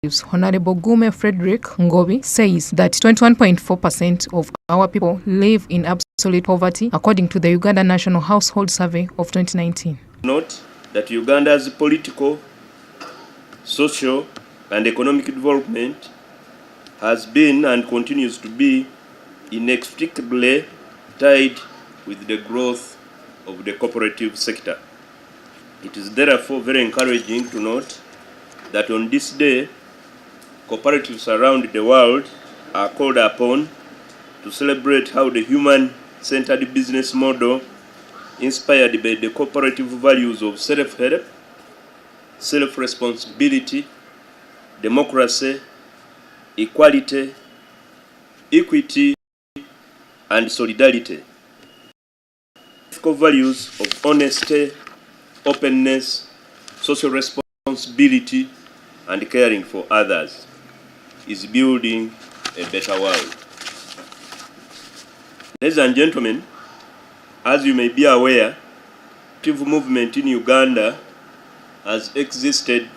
Honorable Gume Frederick Ngobi says that 21.4% of our people live in absolute poverty, according to the Uganda National Household Survey of 2019. Note that Uganda's political, social, and economic development has been and continues to be inextricably tied with the growth of the cooperative sector. It is therefore very encouraging to note that on this day, cooperatives around the world are called upon to celebrate how the human-centered business model inspired by the cooperative values of self-help, self-responsibility, democracy, equality, equity, and solidarity. Ethical values of honesty, openness, social responsibility, and caring for others is building a better world. Ladies and gentlemen, as you may be aware, the cooperative movement in Uganda has existed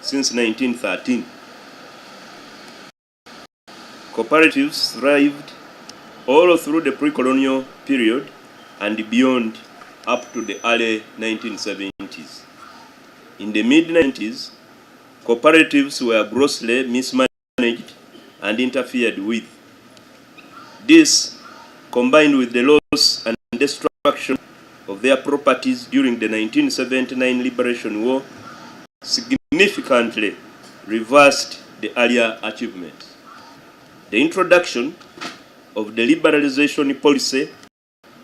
since 1913. Cooperatives thrived all through the pre-colonial period and beyond up to the early 1970s. In the mid-90s, cooperatives were grossly mismanaged and interfered with. This, combined with the loss and destruction of their properties during the 1979 Liberation War, significantly reversed the earlier achievements. The introduction of the liberalization policy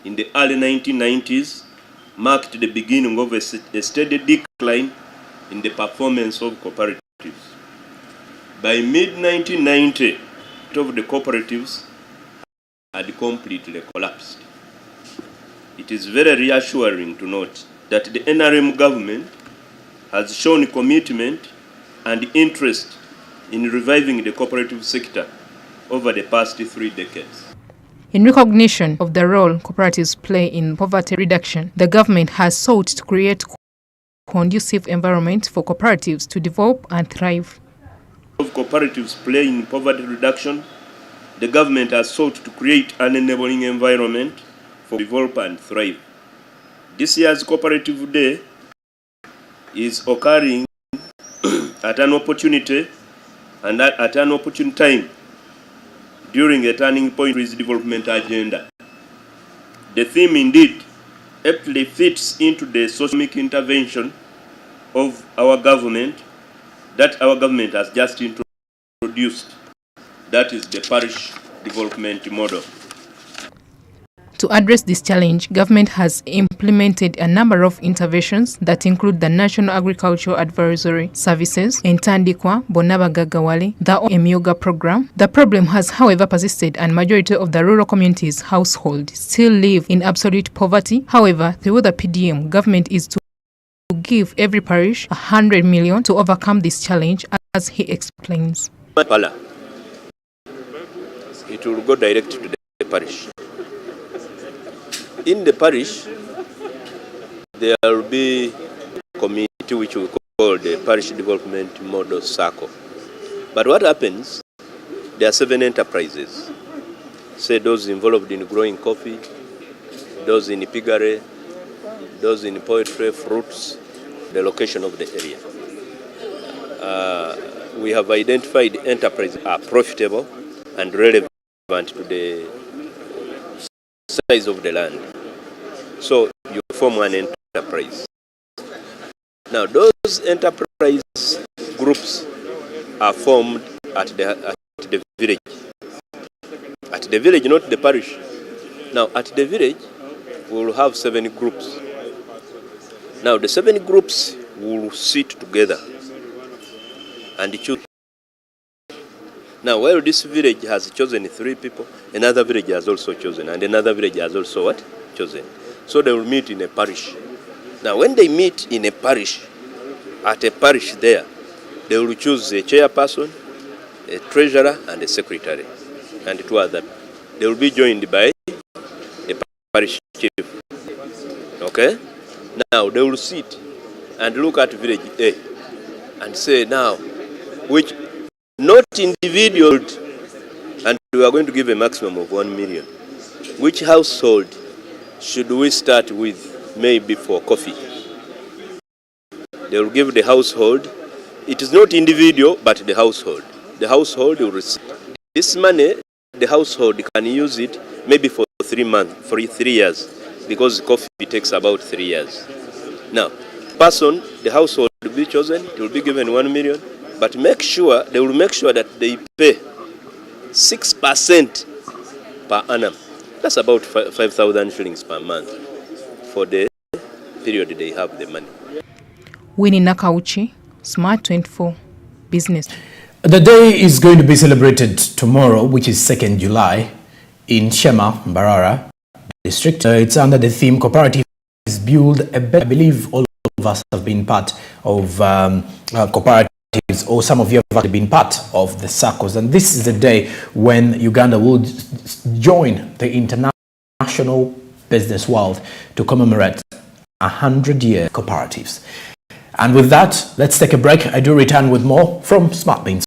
in the early 1990s marked the beginning of a steady decline in the performance of cooperatives. By mid-1990, of the cooperatives had completely collapsed. It is very reassuring to note that the NRM government has shown commitment and interest in reviving the cooperative sector over the past 3 decades. In recognition of the role cooperatives play in poverty reduction, the government has sought to create conducive environment for cooperatives to develop and thrive. Of cooperatives play in poverty reduction, the government has sought to create an enabling environment for develop and thrive. This year's Cooperative Day is occurring at an opportunity and at an opportune time during a turning point in its development agenda. The theme indeed aptly fits into the social intervention of our government that our government has just introduced. That is the parish development model. To address this challenge, government has implemented a number of interventions that include the National Agricultural Advisory Services, Entandikwa, Bonabagagawali, the Emyoga program. The problem has, however, persisted, and majority of the rural communities' households still live in absolute poverty. However, through the PDM, government is to give every parish 100 million to overcome this challenge, as he explains. It will go direct to the parish. In the parish, there will be a committee which we call the Parish Development Model Circle. But what happens, there are 7 enterprises. Say those involved in growing coffee, those in piggery, those in poultry, fruits, the location of the area. We have identified enterprises are profitable and relevant to the size of the land. So you form one enterprise. Now those enterprise groups are formed at the village. At the village, not the parish. Now at the village, we will have 7 groups. Now the 7 groups will sit together and choose. Now, while this village has chosen 3 people, another village has also chosen, and another village has also what? Chosen. So they will meet in a parish. Now, when they meet in a parish, at a parish there, they will choose a chairperson, a treasurer, and a secretary, and 2 others. They will be joined by a parish chief. Okay? Now, they will sit and look at village A and say, now, which not individual, and we are going to give a maximum of 1 million. Which household should we start with maybe for coffee? They will give the household. It is not individual, but the household. The household will receive this money. The household can use it maybe for 3 months, for 3 years, because coffee takes about 3 years. Now, person, the household will be chosen, it will be given 1 million, but they will make sure that they pay 6% per annum. That's about 5,000 shillings per month for the period they have the money. Winnie Nakauchi, Smart 24 Business. The day is going to be celebrated tomorrow, which is 2nd July, in Shema, Mbarara district. It's under the theme Cooperatives Build a Better. I believe all of us have been part of cooperatives, or some of you have actually been part of the circles. And this is the day when Uganda will join the international business world to commemorate 100-year cooperatives. And with that, let's take a break. I do return with more from Smart Beans.